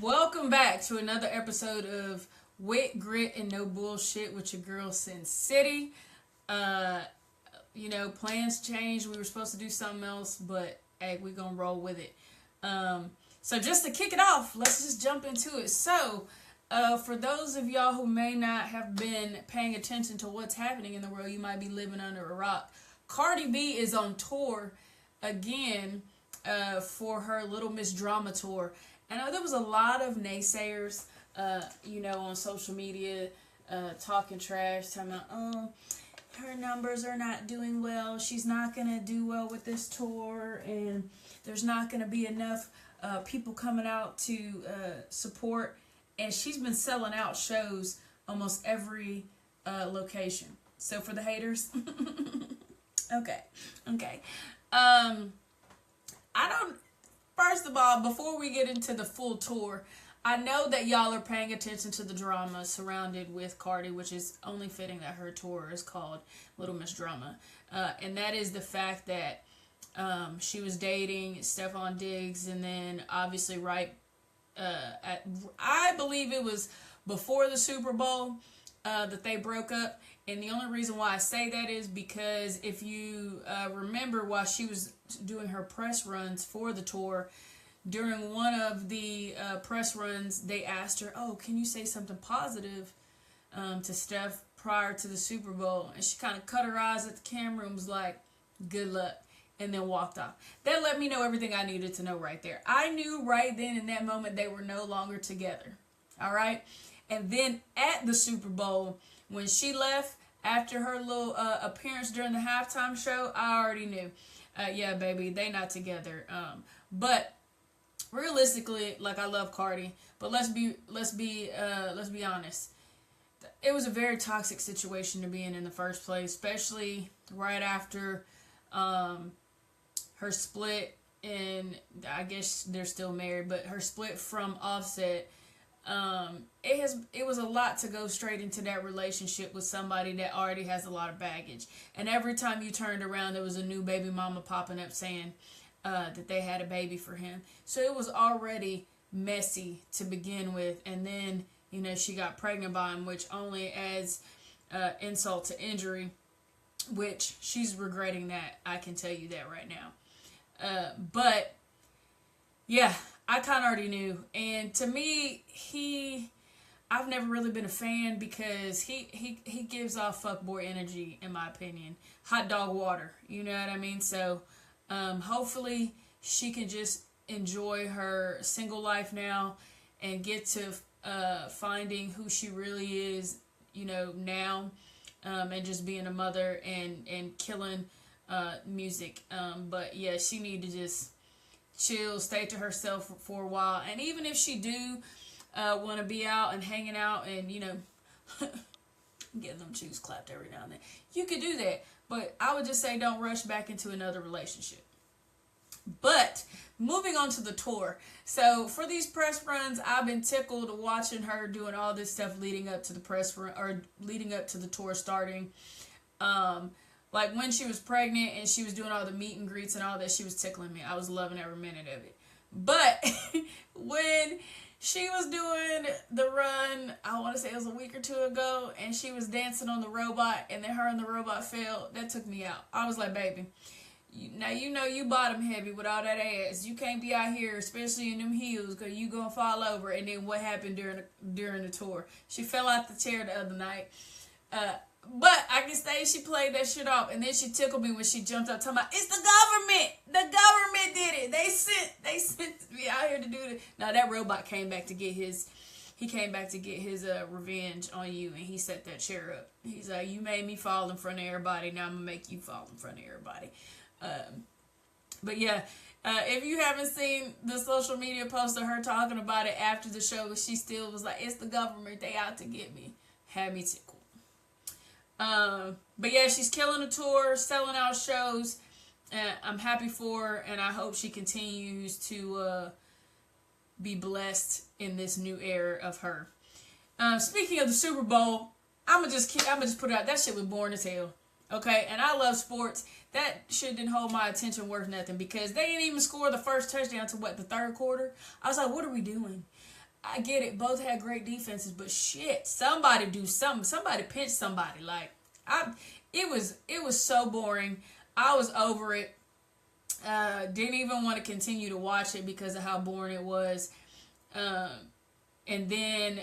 Welcome back to another episode of Wit, Grit, and No Bullshit with your girl Sin City. Uh, plans changed. We were supposed to do something else, but hey, we're gonna roll with it. So just to kick it off, let's just jump into it. For those of y'all who may not have been paying attention to what's happening in the world, you might be living under a rock. Cardi B is on tour again for her Little Miss Drama tour. And there was a lot of naysayers, on social media, talking trash, talking about, oh, her numbers are not doing well. She's not going to do well with this tour. And there's not going to be enough people coming out to support. And she's been selling out shows almost every location. So for the haters, okay. I don't. First of all, before we get into the full tour, I know that y'all are paying attention to the drama surrounded with Cardi, which is only fitting that her tour is called Little Miss Drama. And that is the fact that she was dating Stephon Diggs, and then obviously I believe it was before the Super Bowl that they broke up. And the only reason why I say that is because if you remember, while she was doing her press runs for the tour, during one of the press runs, they asked her, oh, can you say something positive to Steph prior to the Super Bowl? And she kind of cut her eyes at the camera and was like, good luck, and then walked off. That let me know everything I needed to know right there. I knew right then in that moment they were no longer together. All right? And then at the Super Bowl, when she left after her little appearance during the halftime show, I already knew. Yeah, baby, they not together. But realistically, like, I love Cardi, but let's be honest. It was a very toxic situation to be in the first place, especially right after her split, and I guess they're still married, but her split from Offset. It was a lot to go straight into that relationship with somebody that already has a lot of baggage. And every time you turned around, there was a new baby mama popping up saying that they had a baby for him. So it was already messy to begin with. And then, she got pregnant by him, which only adds insult to injury, which she's regretting that. I can tell you that right now. But yeah, I kind of already knew. And to me, I've never really been a fan because he gives off fuckboy energy, in my opinion. Hot dog water, you know what I mean? So hopefully she can just enjoy her single life now and get to finding who she really is, now, and just being a mother and killing music. But yeah, she need to just chill, stay to herself for a while. And even if she do want to be out and hanging out and, getting them shoes clapped every now and then, you could do that. But I would just say don't rush back into another relationship. But moving on to the tour. So for these press runs, I've been tickled watching her doing all this stuff leading up to the press run, or leading up to the tour starting. Like when she was pregnant and she was doing all the meet and greets and all that, she was tickling me. I was loving every minute of it. But when she was doing the run, I want to say it was a week or two ago, and she was dancing on the robot, and then her and the robot fell, that took me out. I was like, baby, now you bottom heavy with all that ass. You can't be out here, especially in them heels, because you going to fall over. And then what happened during the tour? She fell out the chair the other night. But I can say she played that shit off, and then she tickled me when she jumped up talking about, it's the government. The government did it. They sent me out here to do it. Now that robot came back to get his revenge on you, and he set that chair up. He's like, you made me fall in front of everybody. Now I'm gonna make you fall in front of everybody. But yeah, if you haven't seen the social media post of her talking about it after the show, she still was like, it's the government. They out to get me. Had me tickled. But yeah, she's killing the tour, selling out shows, and I'm happy for her, and I hope she continues to be blessed in this new era of her. Speaking of the Super Bowl, I'm gonna just put it out. That shit was boring as hell. Okay, and I love sports. That shit didn't hold my attention worth nothing because they didn't even score the first touchdown to the third quarter. I was like, what are we doing? I get it. Both had great defenses, but shit, somebody do something. Somebody pinch somebody. Like, it was so boring. I was over it. Didn't even want to continue to watch it because of how boring it was. And then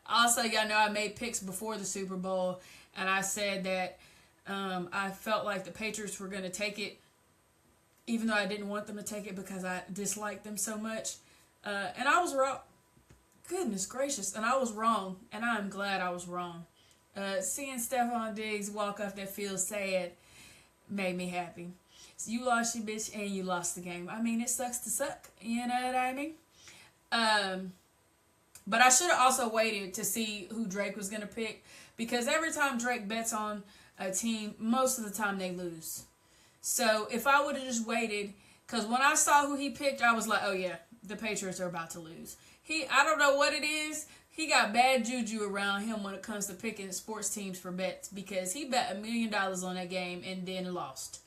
also, y'all know I made picks before the Super Bowl, and I said that I felt like the Patriots were going to take it, even though I didn't want them to take it because I disliked them so much. And I was wrong. Goodness gracious. And I was wrong. And I'm glad I was wrong. Seeing Stephon Diggs walk off that field sad made me happy. So you lost your bitch and you lost the game. I mean, it sucks to suck. You know what I mean? But I should have also waited to see who Drake was going to pick. Because every time Drake bets on a team, most of the time they lose. So if I would have just waited, because when I saw who he picked, I was like, oh yeah, the Patriots are about to lose. I don't know what it is. He got bad juju around him when it comes to picking sports teams for bets, because he bet $1 million on that game and then lost.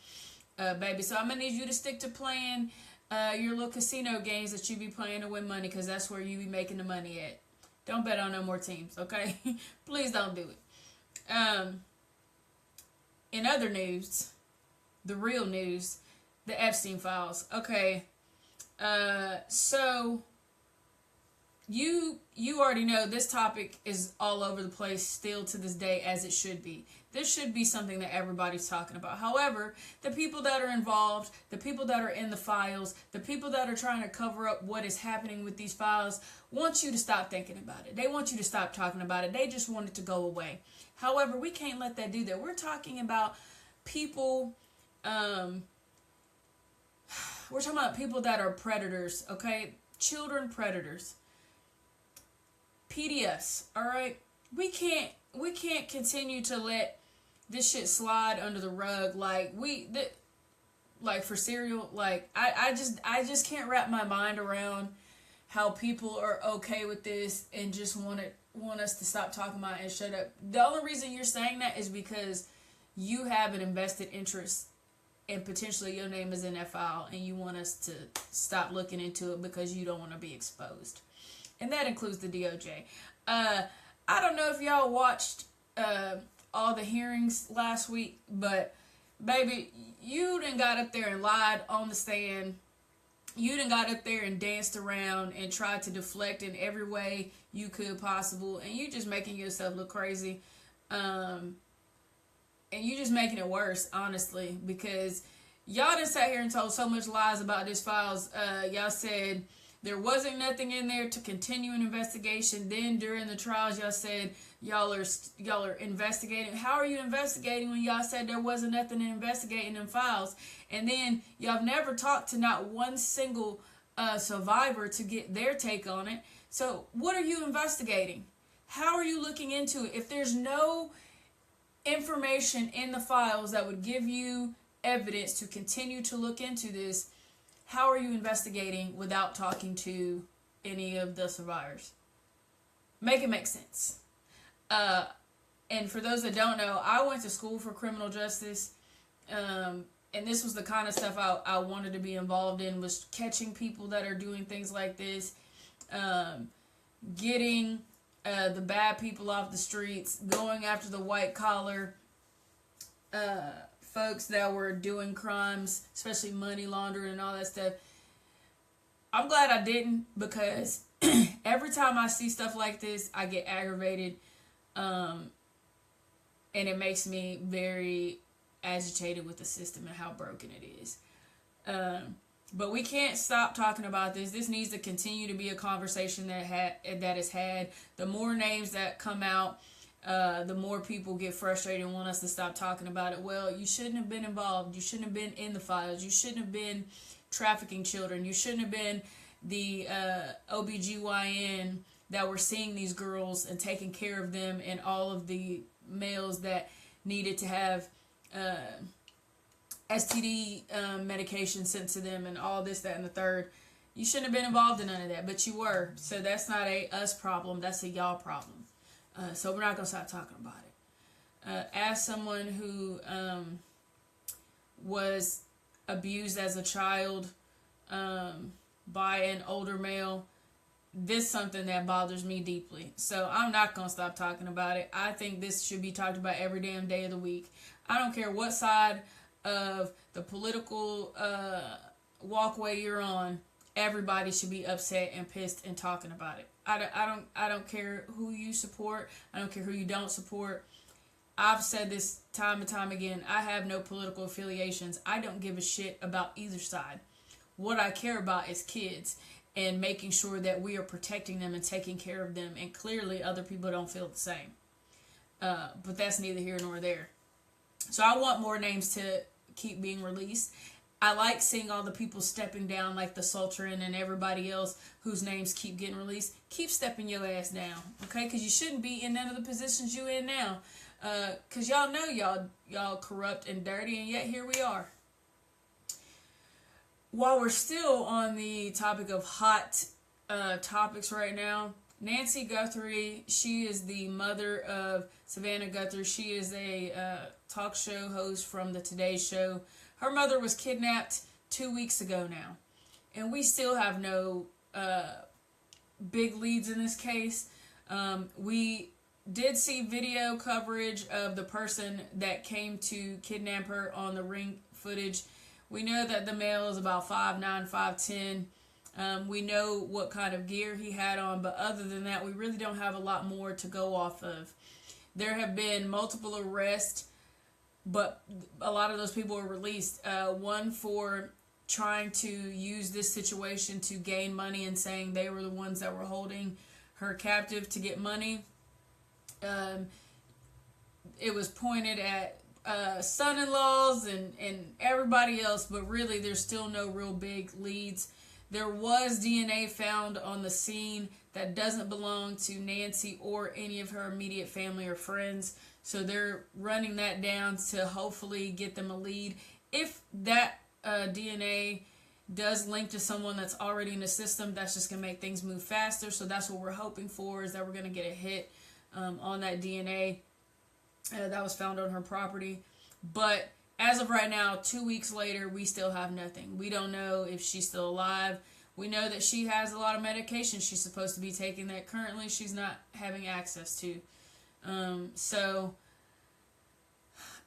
Baby, so I'm going to need you to stick to playing your little casino games that you be playing to win money, because that's where you be making the money at. Don't bet on no more teams, okay? Please don't do it. In other news, the real news, the Epstein files. Okay, so you already know this topic is all over the place still to this day, as it should be. This should be something that everybody's talking about. However, the people that are involved, the people that are in the files, the people that are trying to cover up what is happening with these files want you to stop thinking about it. They want you to stop talking about it. They just want it to go away. However, we can't let that do that. We're talking about people, we're talking about people that are predators, okay? Children predators. PDS, all right? We can't continue to let this shit slide under the rug like like for cereal. Like I just can't wrap my mind around how people are okay with this and just want us to stop talking about it and shut up. The only reason you're saying that is because you have an invested interest and potentially your name is in that file and you want us to stop looking into it because you don't want to be exposed. And that includes the DOJ. I don't know if y'all watched all the hearings last week, but baby, you done got up there and lied on the stand. You done got up there and danced around and tried to deflect in every way you could possible, and you just making yourself look crazy. And you just making it worse, honestly, because y'all done sat here and told so much lies about this files. Y'all said there wasn't nothing in there to continue an investigation. Then during the trials, y'all said y'all are investigating. How are you investigating when y'all said there wasn't nothing to investigate in them files? And then y'all have never talked to not one single survivor to get their take on it. So what are you investigating? How are you looking into it? If there's no information in the files that would give you evidence to continue to look into this, how are you investigating without talking to any of the survivors? Make it make sense. And for those that don't know, I went to school for criminal justice, and this was the kind of stuff I wanted to be involved in, was catching people that are doing things like this, getting the bad people off the streets, going after the white collar folks that were doing crimes, especially money laundering and all that stuff. I'm glad I didn't, because every time I see stuff like this, I get aggravated, and it makes me very agitated with the system and how broken it is. But we can't stop talking about this. This needs to continue to be a conversation that is had. The more names that come out, the more people get frustrated and want us to stop talking about it. Well, you shouldn't have been involved. You shouldn't have been in the files. You shouldn't have been trafficking children. You shouldn't have been the OBGYN that were seeing these girls and taking care of them, and all of the males that needed to have STD medication sent to them and all this, that, and the third. You shouldn't have been involved in none of that, but you were. So that's not a us problem. That's a y'all problem. So we're not going to stop talking about it. As someone who was abused as a child by an older male, this is something that bothers me deeply. So I'm not going to stop talking about it. I think this should be talked about every damn day of the week. I don't care what side of the political walkway you're on. Everybody should be upset and pissed and talking about it. I don't care who you support. I don't care who you don't support. I've said this time and time again. I have no political affiliations. I don't give a shit about either side. What I care about is kids and making sure that we are protecting them and taking care of them. And clearly other people don't feel the same. But that's neither here nor there. So I want more names to keep being released. I like seeing all the people stepping down, like the Sultran and everybody else whose names keep getting released. Keep stepping your ass down, okay? Because you shouldn't be in none of the positions you in now. Because y'all know y'all corrupt and dirty, and yet here we are. While we're still on the topic of hot topics right now, Nancy Guthrie, she is the mother of Savannah Guthrie. She is a talk show host from the Today Show. Her mother was kidnapped 2 weeks ago now. And we still have no big leads in this case. We did see video coverage of the person that came to kidnap her on the Ring footage. We know that the male is about 5'9", 5'10". We know what kind of gear he had on, but other than that, we really don't have a lot more to go off of. There have been multiple arrests, but a lot of those people were released. One for trying to use this situation to gain money and saying they were the ones that were holding her captive to get money. It was pointed at son-in-laws and everybody else, but really there's still no real big leads. There was DNA found on the scene that doesn't belong to Nancy or any of her immediate family or friends. So they're running that down to hopefully get them a lead. If that DNA does link to someone that's already in the system, that's just going to make things move faster. So that's what we're hoping for, is that we're going to get a hit on that DNA that was found on her property. But as of right now, 2 weeks later, we still have nothing. We don't know if she's still alive. We know that she has a lot of medication she's supposed to be taking that currently she's not having access to. So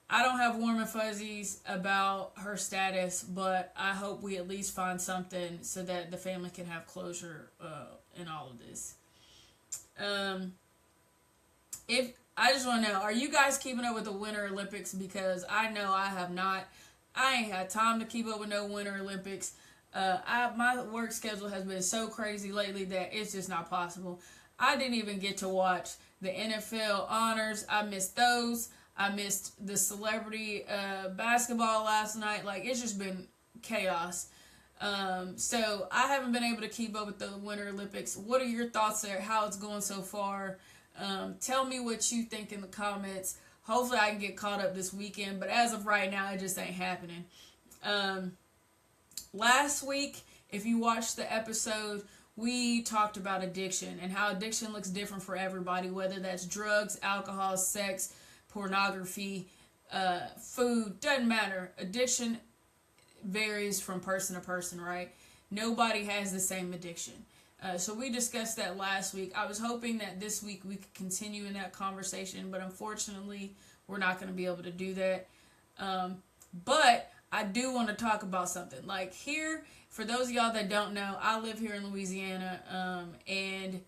I don't have warm and fuzzies about her status, but I hope we at least find something so that the family can have closure in all of this. If I just want to know, are you guys keeping up with the Winter Olympics? Because I know I have not. I ain't had time to keep up with no Winter Olympics. My work schedule has been so crazy lately that it's just not possible. I didn't even get to watch the NFL honors. I missed those. I missed the celebrity basketball last night. Like, it's just been chaos. So I haven't been able to keep up with the Winter Olympics. What are your thoughts there? How it's going so far? Tell me what you think in the comments. Hopefully I can get caught up this weekend, but as of right now, it just ain't happening. Last week, if you watched the episode, we talked about addiction and how addiction looks different for everybody, whether that's drugs, alcohol, sex, pornography, food, doesn't matter. Addiction varies from person to person, right? Nobody has the same addiction. So we discussed that last week. I was hoping that this week we could continue in that conversation, but unfortunately, we're not going to be able to do that. But I do want to talk about something. Like here, for those of y'all that don't know, I live here in Louisiana, and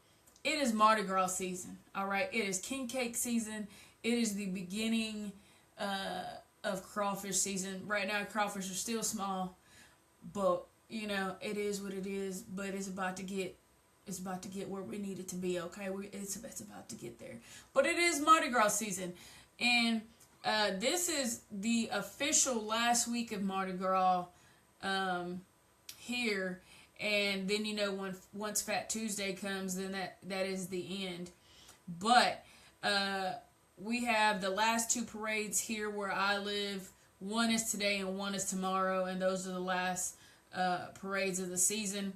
it is Mardi Gras season, all right? It is king cake season. It is the beginning of crawfish season. Right now, crawfish are still small, but, you know, it is what it is, but it's about to get where we need it to be, okay? It's about to get there. But it is Mardi Gras season, and this is the official last week of Mardi Gras here, and then, you know, once Fat Tuesday comes, then that is the end. But we have the last two parades here where I live. One is today and one is tomorrow, and those are the last parades of the season.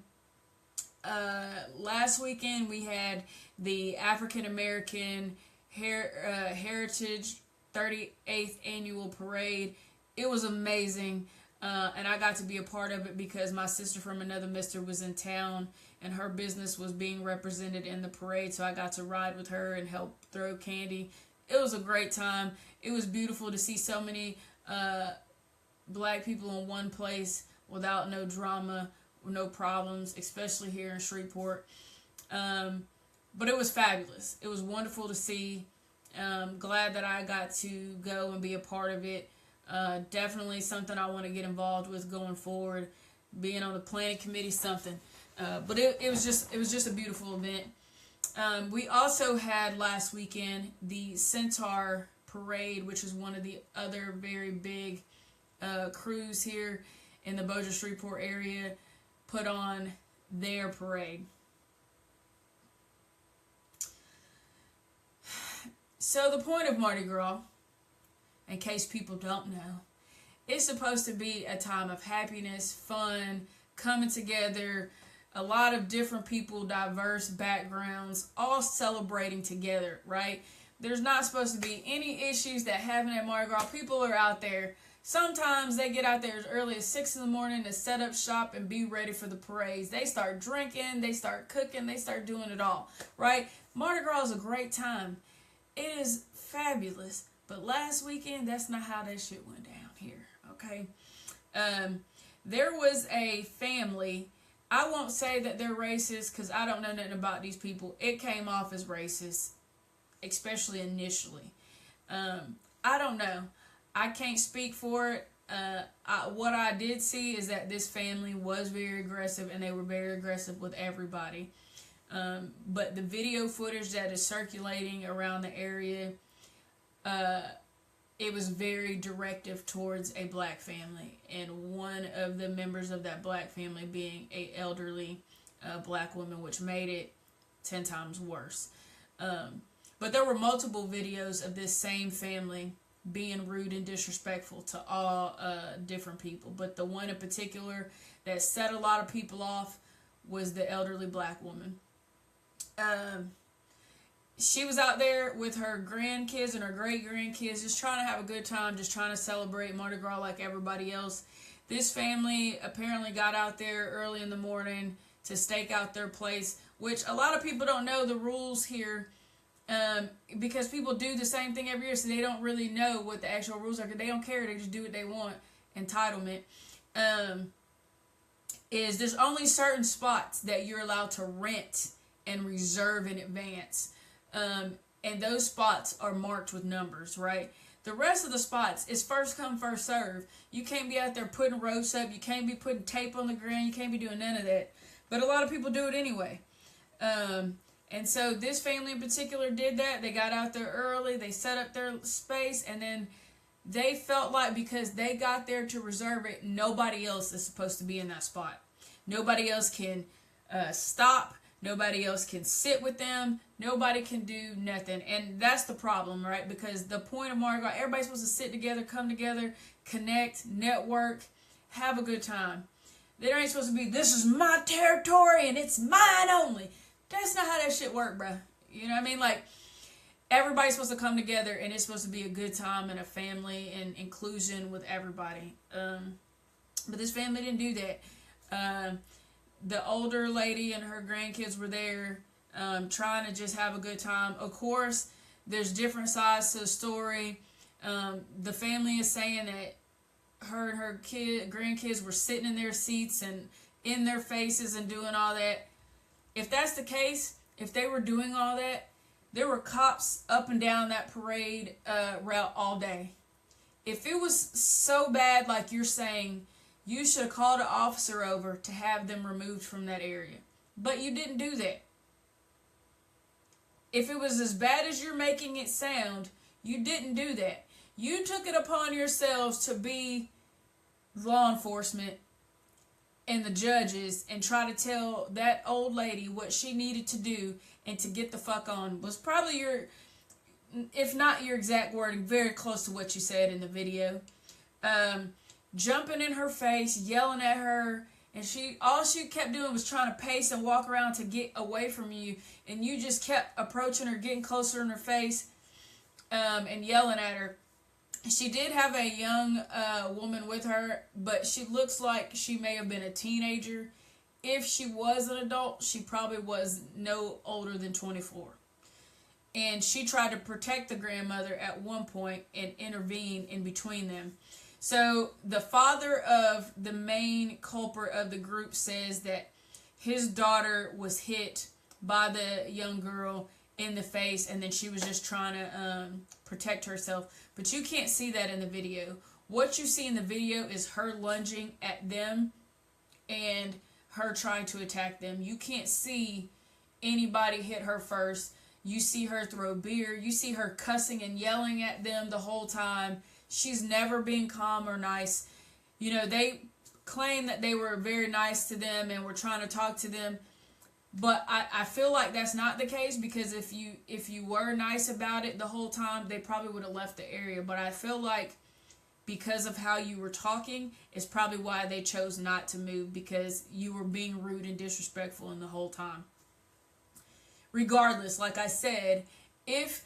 Last weekend we had the African American Heritage 38th annual parade. It was amazing, and I got to be a part of it because my sister from another mister was in town, and her business was being represented in the parade, so I got to ride with her and help throw candy. It was a great time. It was beautiful to see so many black people in one place without no drama, no problems, especially here in Shreveport. But it was fabulous. It was wonderful to see. Glad that I got to go and be a part of it. Definitely something I want to get involved with going forward. Being on the planning committee, something. But it was just a beautiful event. We also had last weekend the Centaur Parade, which is one of the other very big crews here in the Bossier Shreveport area, put on their parade. So the point of Mardi Gras, in case people don't know, it's supposed to be a time of happiness, fun, coming together, a lot of different people, diverse backgrounds, all celebrating together, right? There's not supposed to be any issues that happen at Mardi Gras. People are out there. Sometimes they get out there as early as 6 in the morning to set up shop and be ready for the parades. They start drinking, they start cooking, they start doing it all, right? Mardi Gras is a great time. It is fabulous. But last weekend, that's not how that shit went down here, okay? There was a family. I won't say that they're racist because I don't know nothing about these people. It came off as racist, especially initially. I don't know. I can't speak for it. What I did see is that this family was very aggressive, and they were very aggressive with everybody. But the video footage that is circulating around the area, it was very directive towards a black family, and one of the members of that black family being a elderly black woman, which made it 10 times worse. But there were multiple videos of this same family being rude and disrespectful to all different people. But the one in particular that set a lot of people off was the elderly black woman. She was out there with her grandkids and her great-grandkids, just trying to have a good time, just trying to celebrate Mardi Gras like everybody else. This family apparently got out there early in the morning to stake out their place, which a lot of people don't know the rules here, because people do the same thing every year, so they don't really know what the actual rules are, because they don't care, they just do what they want. Entitlement. Is there's only certain spots that you're allowed to rent and reserve in advance. And those spots are marked with numbers, right? The rest of the spots is first come, first serve. You can't be out there putting ropes up. You can't be putting tape on the ground. You can't be doing none of that. But a lot of people do it anyway. And so this family in particular did that. They got out there early. They set up their space. And then they felt like because they got there to reserve it, nobody else is supposed to be in that spot. Nobody else can stop. Nobody else can sit with them. Nobody can do nothing. And that's the problem, right? Because the point of Mardi Gras, everybody's supposed to sit together, come together, connect, network, have a good time. There ain't supposed to be, this is my territory and it's mine only. That's not how that shit work, bro. You know what I mean? Like, everybody's supposed to come together and it's supposed to be a good time and a family and inclusion with everybody. But this family didn't do that. The older lady and her grandkids were there, trying to just have a good time. Of course, there's different sides to the story. The family is saying that her and her grandkids were sitting in their seats and in their faces and doing all that. If that's the case, if they were doing all that, there were cops up and down that parade route all day. If it was so bad like you're saying, you should have called an officer over to have them removed from that area. But you didn't do that. If it was as bad as you're making it sound, you didn't do that. You took it upon yourselves to be law enforcement and the judges and try to tell that old lady what she needed to do and to get the fuck on. Was probably your, if not your exact wording, very close to what you said in the video. Jumping in her face, yelling at her, and all she kept doing was trying to pace and walk around to get away from you, and you just kept approaching her, getting closer in her face, and yelling at her. She did have a young woman with her, but she looks like she may have been a teenager, if she was an adult, she probably was no older than 24. And she tried to protect the grandmother at one point and intervene in between them. So the father of the main culprit of the group says that his daughter was hit by the young girl in the face, and then she was just trying to protect herself. But you can't see that in the video. What you see in the video is her lunging at them and her trying to attack them. You can't see anybody hit her first. You see her throw beer. You see her cussing and yelling at them the whole time. She's never being calm or nice. You know, they claim that they were very nice to them and were trying to talk to them. But I feel like that's not the case, because if you were nice about it the whole time, they probably would have left the area. But I feel like because of how you were talking is probably why they chose not to move, because you were being rude and disrespectful in the whole time. Regardless, like I said, if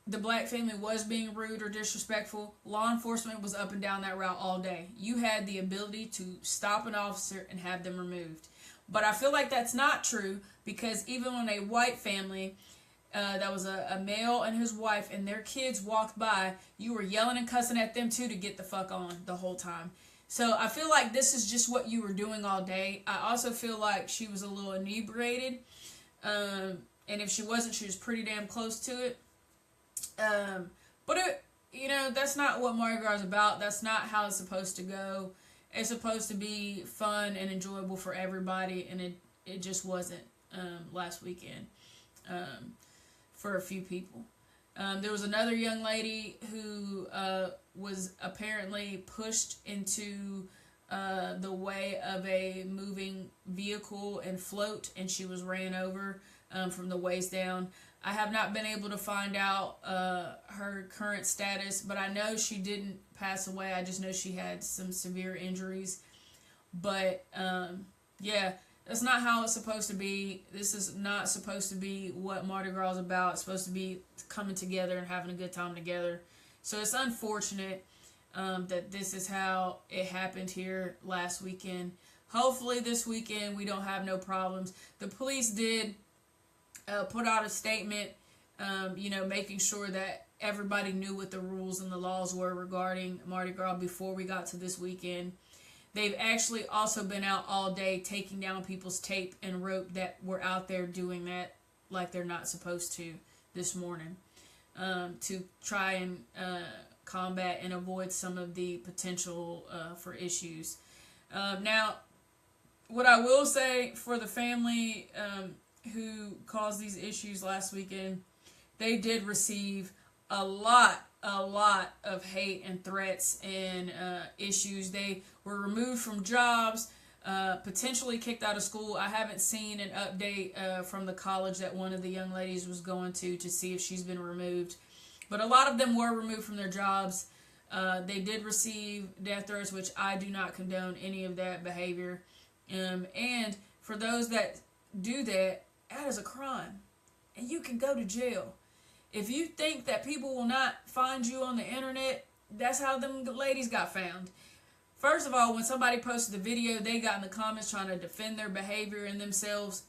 the black family was being rude or disrespectful, law enforcement was up and down that route all day. You had the ability to stop an officer and have them removed. But I feel like that's not true, because even when a white family, that was a male and his wife and their kids walked by, you were yelling and cussing at them too to get the fuck on the whole time. So I feel like this is just what you were doing all day. I also feel like she was a little inebriated. And if she wasn't, she was pretty damn close to it. But it, you know, that's not what Mardi Gras is about. That's not how it's supposed to go. It's supposed to be fun and enjoyable for everybody, and it just wasn't last weekend for a few people. There was another young lady who was apparently pushed into the way of a moving vehicle and float, and she was ran over from the waist down. I have not been able to find out her current status, but I know she didn't pass away. I just know she had some severe injuries. But yeah, that's not how it's supposed to be. This is not supposed to be what Mardi Gras is about. It's supposed to be coming together and having a good time together. So it's unfortunate that this is how it happened here last weekend. Hopefully this weekend we don't have no problems. The police did put out a statement, you know, making sure that everybody knew what the rules and the laws were regarding Mardi Gras before we got to this weekend. They've actually also been out all day taking down people's tape and rope that were out there doing that like they're not supposed to this morning, to try and combat and avoid some of the potential for issues. Now, what I will say for the family who caused these issues last weekend, they did receive a lot of hate and threats and issues. They were removed from jobs, potentially kicked out of school. I haven't seen an update from the college that one of the young ladies was going to see if she's been removed. But a lot of them were removed from their jobs. They did receive death threats, which I do not condone any of that behavior. And for those that do that, that is a crime. And you can go to jail. If you think that people will not find you on the internet, that's how them ladies got found. First of all, when somebody posted the video, they got in the comments trying to defend their behavior and themselves,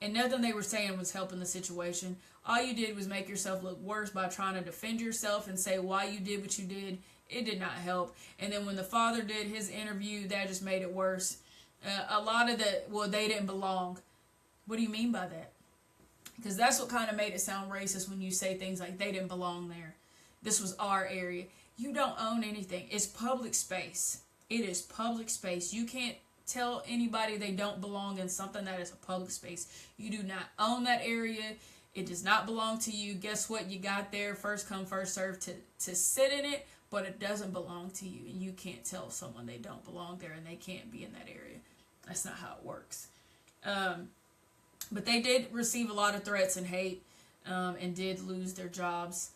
and nothing they were saying was helping the situation. All you did was make yourself look worse by trying to defend yourself and say why you did what you did. It did not help. And then when the father did his interview, that just made it worse. A lot of they didn't belong. What do you mean by that? Because that's what kind of made it sound racist when you say things like they didn't belong there. This was our area. You don't own anything. It's public space. It is public space. You can't tell anybody they don't belong in something that is a public space. You do not own that area. It does not belong to you. Guess what? You got there first come, first serve to sit in it, but it doesn't belong to you. And you can't tell someone they don't belong there and they can't be in that area. That's not how it works. But they did receive a lot of threats and hate, and did lose their jobs.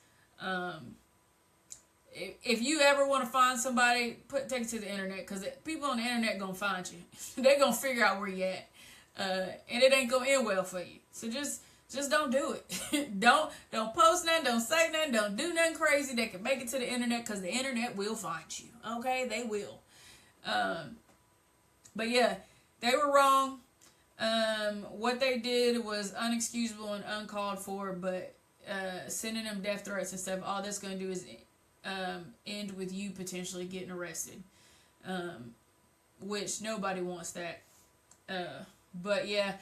If you ever want to find somebody, take it to the internet, because people on the internet gonna find you. They're gonna figure out where you at, and it ain't gonna end well for you. So just don't do it. don't post nothing. Don't say nothing. Don't do nothing crazy that can make it to the internet, because the internet will find you. Okay, they will. But yeah, they were wrong. What they did was unexcusable and uncalled for, but sending them death threats and stuff, all that's going to do is end with you potentially getting arrested, which nobody wants that. But yeah,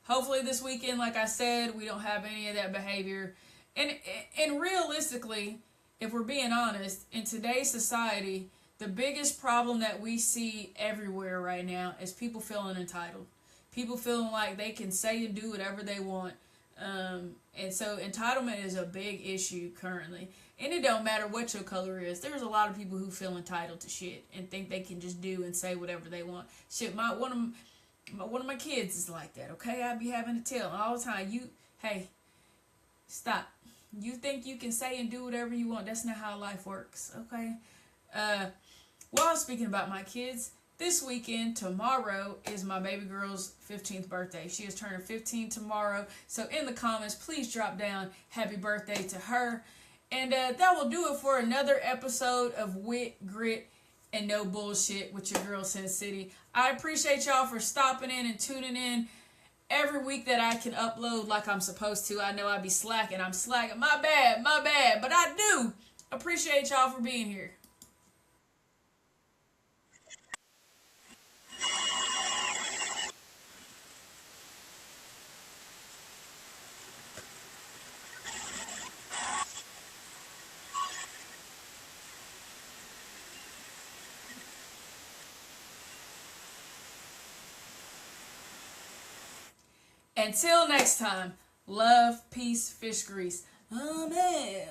hopefully this weekend, like I said, we don't have any of that behavior. And realistically, if we're being honest, in today's society, the biggest problem that we see everywhere right now is people feeling entitled. People feeling like they can say and do whatever they want. And so entitlement is a big issue currently. And it don't matter what your color is. There's a lot of people who feel entitled to shit and think they can just do and say whatever they want. Shit, one of my kids is like that, okay? I be having to tell them all the time, hey, stop. You think you can say and do whatever you want. That's not how life works, okay? While speaking about my kids, this weekend, tomorrow, is my baby girl's 15th birthday. She is turning 15 tomorrow. So in the comments, please drop down happy birthday to her. And that will do it for another episode of Wit, Grit, and No Bullshit with your girl, Sin City. I appreciate y'all for stopping in and tuning in every week that I can upload like I'm supposed to. I know I be slacking. I'm slacking. My bad. But I do appreciate y'all for being here. Until next time, love, peace, fish grease. Amen.